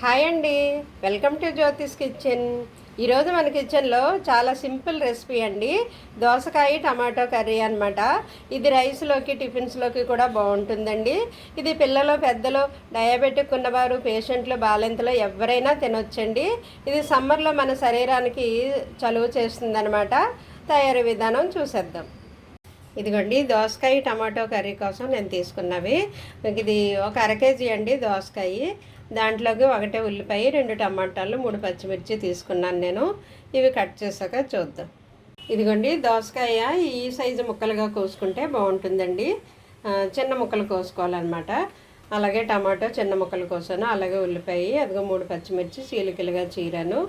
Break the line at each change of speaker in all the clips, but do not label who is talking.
Hi అండి, welcome to Jyothish kitchen. ఈరోజు మన కిచెన్లో చాలా సింపుల్ రెసిపీ అండి, దోసకాయ టమాటో కర్రీ అనమాట. ఇది రైస్లోకి టిఫిన్స్లోకి కూడా బాగుంటుందండి. ఇది పిల్లలు పెద్దలు డయాబెటిక్ ఉన్నవారు పేషెంట్లు బాలింతలు ఎవరైనా తినొచ్చండి. ఇది సమ్మర్లో మన శరీరానికి చలువ చేస్తుందన్నమాట. తయారీ విధానం చూసేద్దాం. ఇదిగోండి దోసకాయ టమాటో కర్రీ కోసం నేను తీసుకున్నవి. ఇది ఒక అరకేజీ అండి దోసకాయ. దాంట్లోకి ఒకటే ఉల్లిపాయ, 2 టమాటాలు, 3 పచ్చిమిర్చి తీసుకున్నాను నేను. ఇవి కట్ చేసాక చూద్దాం. ఇదిగోండి దోసకాయ ఈ సైజు ముక్కలుగా కోసుకుంటే బాగుంటుందండి. చిన్న ముక్కలు కోసుకోవాలన్నమాట. అలాగే టమాటో చిన్న ముక్కలు కోసాను. అలాగే ఉల్లిపాయ, అదిగో 3 పచ్చిమిర్చి చీలికలుగా చీరాను.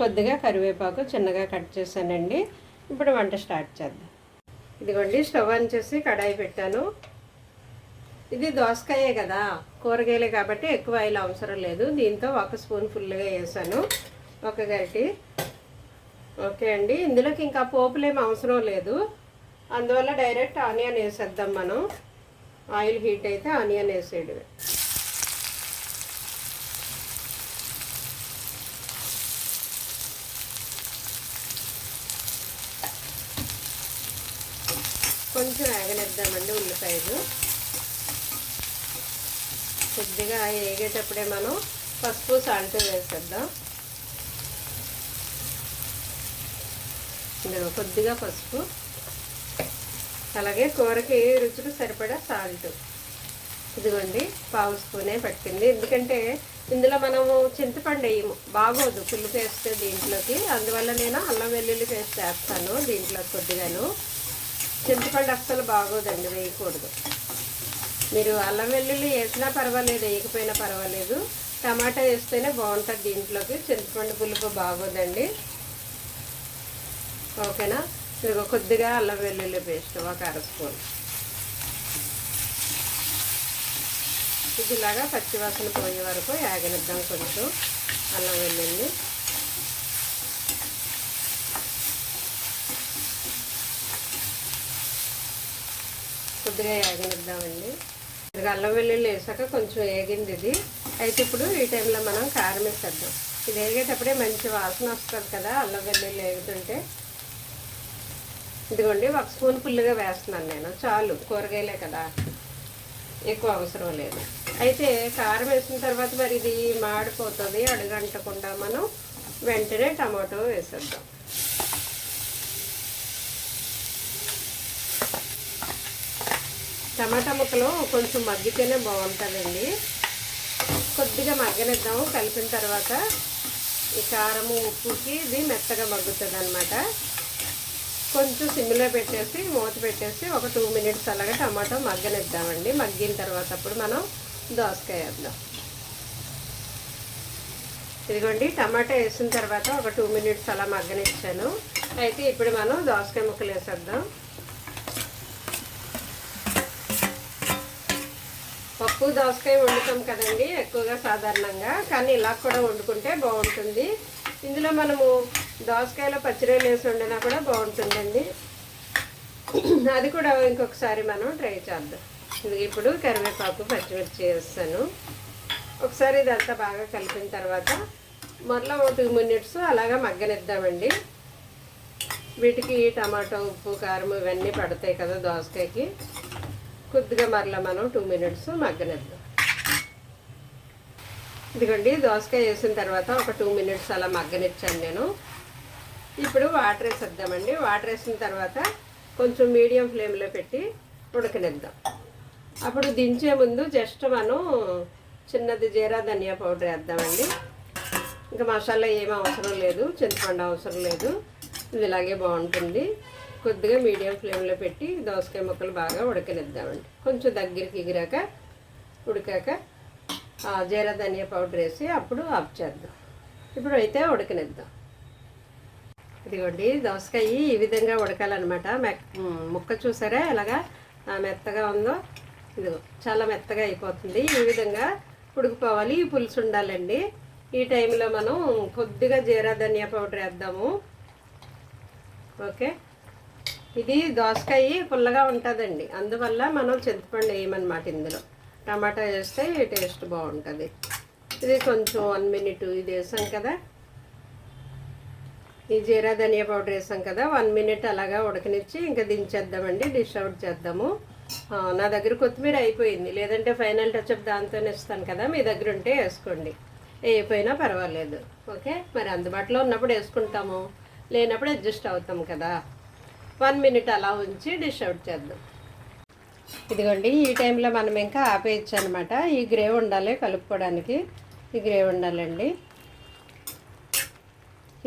కొద్దిగా కరివేపాకు చిన్నగా కట్ చేశానండి. ఇప్పుడు వంట స్టార్ట్ చేద్దాం. ఇదిగోండి స్టవ్ ఆన్ చేసి కడాయి పెట్టాను. ఇది దోసకాయే కదా, కూరగాయలే కాబట్టి ఎక్కువ ఆయిల్ అవసరం లేదు. దీంతో 1 స్పూన్ ఫుల్గా వేసాను, 1 గరిటె. ఓకే అండి, ఇందులోకి ఇంకా పోపులేం అవసరం లేదు. అందువల్ల డైరెక్ట్ ఆనియన్ వేసేద్దాం మనం. ఆయిల్ హీట్ అయితే ఆనియన్ వేసేయడమే. కొంచెం వేగనిద్దామండి ఉల్లిపాయలు. కొద్దిగా వేగేటప్పుడే మనం పసుపు సాల్ట్ వేసేద్దాం. ఇందులో కొద్దిగా పసుపు, అలాగే కూరకి రుచికి సరిపడా సాల్ట్. ఇదిగోండి 1/2 స్పూనే పట్టింది. ఎందుకంటే ఇందులో మనము చింతపండు వేయము, బాగోదు పులుపు వేస్తే దీంట్లోకి. అందువల్ల నేను అల్లం వెల్లుల్లి పేస్ట్ వేస్తాను దీంట్లో కొద్దిగాను. చింతపండు అస్సలు బాగోదండి, వేయకూడదు. మీరు అల్లం వెల్లుల్లి వేసినా పర్వాలేదు, వేయకపోయినా పర్వాలేదు. టమాటా వేస్తేనే బాగుంటుంది దీంట్లోకి. చింతపండు పులుపు బాగోదండి. ఓకేనా. ఇదిగో కొద్దిగా అల్లం వెల్లుల్లి పేస్ట్ 1 స్పూన్. ఇది ఇలాగా పచ్చివాసన పోయే వరకు యాగనిద్దాం కొంచెం అల్లం వెల్లుల్లి. కొద్దిగా వేగనిద్దామండి. ఇది అల్లం వెల్లుల్లి వేసాక కొంచెం వేగింది ఇది. అయితే ఇప్పుడు ఈ టైంలో మనం కారం వేసేద్దాం. ఇది వేగేటప్పుడే మంచి వాసన వస్తుంది కదా అల్లం వెల్లుల్లి వేగుతుంటే. ఇదిగోండి 1 స్పూన్ ఫుల్గా వేస్తున్నాను నేను, చాలు, కూరగాయలే కదా, ఎక్కువ అవసరం లేదు. అయితే కారం వేసిన తర్వాత మరి ఇది మాడిపోతుంది, అడుగంటకుండా మనం వెంటనే టమాటో వేసేద్దాం. టమాటా ముక్కలు కొంచెం మగ్గితేనే బాగుంటుందండి. కొద్దిగా మగ్గనిద్దాము. కలిపిన తర్వాత ఈ కారము ఉప్పుకి ఇది మెత్తగా మగ్గుతుంది అనమాట. కొంచెం సిమ్లో పెట్టేసి మూత పెట్టేసి ఒక 2 మినిట్స్ అలాగా టమాటో మగ్గనిద్దామండి. మగ్గిన తర్వాత అప్పుడు మనం దోసకాయ వేద్దాం. ఇదిగోండి టమాటా వేసిన తర్వాత ఒక 2 మినిట్స్ అలా మగ్గనిచ్చాను. అయితే ఇప్పుడు మనం దోసకాయ ముక్కలు వేసేద్దాం. పప్పు దోసకాయ వండుతాం కదండి ఎక్కువగా సాధారణంగా, కానీ ఇలా కూడా వండుకుంటే బాగుంటుంది. ఇందులో మనము దోసకాయలో పచ్చిరొయ్యలు వేసి వండినా కూడా బాగుంటుందండి. అది కూడా ఇంకొకసారి మనం ట్రై చేద్దాం. ఇది ఇప్పుడు కరివేపాకు పచ్చిమిర్చి వేస్తాను. ఒకసారి ఇదంతా బాగా కలిపిన తర్వాత మరలా 2 మినిట్స్ అలాగా మగ్గనిద్దామండి. వీటికి టమాటో, ఉప్పు, కారం ఇవన్నీ పడతాయి కదా దోసకాయకి. కొద్దిగా మరలా మనం 2 మినిట్స్ మగ్గనిద్దాం. ఇదిగోండి దోసకాయ వేసిన తర్వాత ఒక 2 మినిట్స్ అలా మగ్గనిచ్చాను నేను. ఇప్పుడు వాటర్ వేసేద్దామండి. వాటర్ వేసిన తర్వాత కొంచెం మీడియం ఫ్లేమ్లో పెట్టి ఉడకనిద్దాం. అప్పుడు దించే ముందు జస్ట్ మనం చిన్నది జీరా ధనియా పౌడర్ వేద్దామండి. ఇంకా మసాలా ఏమీ అవసరం లేదు, చింతపండు అవసరం లేదు. ఇది ఇలాగే బాగుంటుంది. కొద్దిగా మీడియం ఫ్లేమ్లో పెట్టి దోసకాయ ముక్కలు బాగా ఉడకనిద్దామండి. కొంచెం దగ్గరికి ఎగిరాక ఉడికాక జీరా ధనియా పౌడర్ వేసి అప్పుడు ఆఫ్ చేద్దాం. ఇప్పుడు అయితే ఉడకనిద్దాం. ఇదిగోండి దోసకాయ ఈ విధంగా ఉడకాలన్నమాట. ముక్క చూసారా ఎలాగా మెత్తగా ఉందో. ఇదిగో చాలా మెత్తగా అయిపోతుంది. ఈ విధంగా ఉడికిపోవాలి. ఈ పులుసు ఉండాలండి. ఈ టైంలో మనం కొద్దిగా జీరా ధనియా పౌడర్ వేద్దాము. ఓకే. ఇది దోసకాయ పుల్లగా ఉంటుందండి, అందువల్ల మనం చింతపండు వేయమన్నమాట. ఇందులో టమాటా వేస్తే టేస్ట్ బాగుంటుంది. ఇది కొంచెం 1 మినిట్ ఇది వేసాం కదా, ఈ జీరా ధనియా పౌడర్ వేసాం కదా, 1 మినిట్ అలాగా ఉడకనిచ్చి ఇంకా దించేద్దామండి, డిష్ అవుట్ చేద్దాము. నా దగ్గర కొత్తిమీర అయిపోయింది, లేదంటే ఫైనల్ టచ్అప్ దాంతోనే ఇస్తాను కదా, మీ దగ్గర ఉంటే వేసుకోండి, వేయకపోయినా పర్వాలేదు. ఓకే, మరి అందుబాటులో ఉన్నప్పుడు వేసుకుంటాము, లేనప్పుడు అడ్జస్ట్ అవుతాం కదా. 1 మినిట్ అలా ఉంచి డిష్ అవుట్ చేద్దాం. ఇదిగోండి, ఈ టైంలో మనం ఇంకా ఆపేయచ్చు అనమాట. ఈ గ్రేవ్ ఉండాలి కలుపుకోవడానికి, ఈ గ్రేవ్ ఉండాలండి.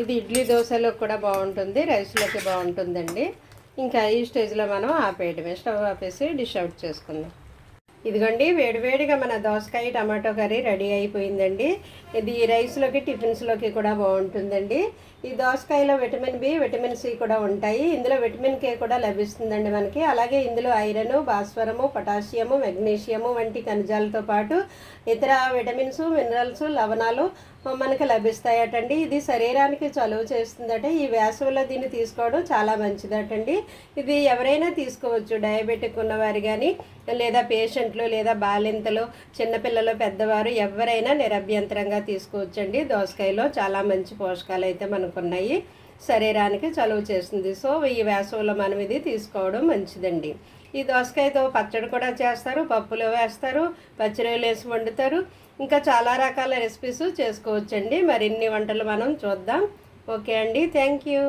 ఇది ఇడ్లీ దోశలో కూడా బాగుంటుంది, రైస్లోకి బాగుంటుందండి. ఇంకా ఈ స్టేజ్లో మనం ఆపేయడమే, స్టవ్ ఆపేసి డిష్ అవుట్ చేసుకుందాం. ఇదిగోండి, వేడివేడిగా మన దోసకాయ టమాటో కర్రీ రెడీ అయిపోయిందండి. ఇది రైస్లోకి టిఫిన్స్లోకి కూడా బాగుంటుందండి. ఈ దోసకాయలో విటమిన్ బి, విటమిన్ సి కూడా ఉంటాయి. ఇందులో విటమిన్ కే కూడా లభిస్తుందండి మనకి. అలాగే ఇందులో ఐరన్, భాస్వరము, పొటాషియము, మెగ్నీషియము వంటి ఖనిజాలతో పాటు ఇతర విటమిన్స్, మినరల్స్, లవణాలు మనకు లభిస్తాయటండి. ఇది శరీరానికి చలువ చేస్తుందట. ఈ వేసవిలో దీన్ని తీసుకోవడం చాలా మంచిదటండి. ఇది ఎవరైనా తీసుకోవచ్చు, డయాబెటిక్ ఉన్నవారు కానీ, లేదా పేషెంట్లు, లేదా బాలింతలు, చిన్నపిల్లలు, పెద్దవారు ఎవరైనా నిరభ్యంతరంగా తీసుకోవచ్చండి. దోసకాయలో చాలా మంచి పోషకాలు అయితే మనకు ఉన్నాయి, శరీరానికి చలువ చేస్తుంది. సో ఈ వేసవిలో మనం ఇది తీసుకోవడం మంచిదండి. ఈ దోసకాయతో పచ్చడి కూడా చేస్తారు, పప్పులో వేస్తారు, పచ్చిరొయ్యలు వేసి వండుతారు, ఇంకా చాలా రకాల రెసిపీస్ చేసుకోవచ్చండి. మరిన్ని వంటలు మనం చూద్దాం. ఓకే అండి, థ్యాంక్ యూ.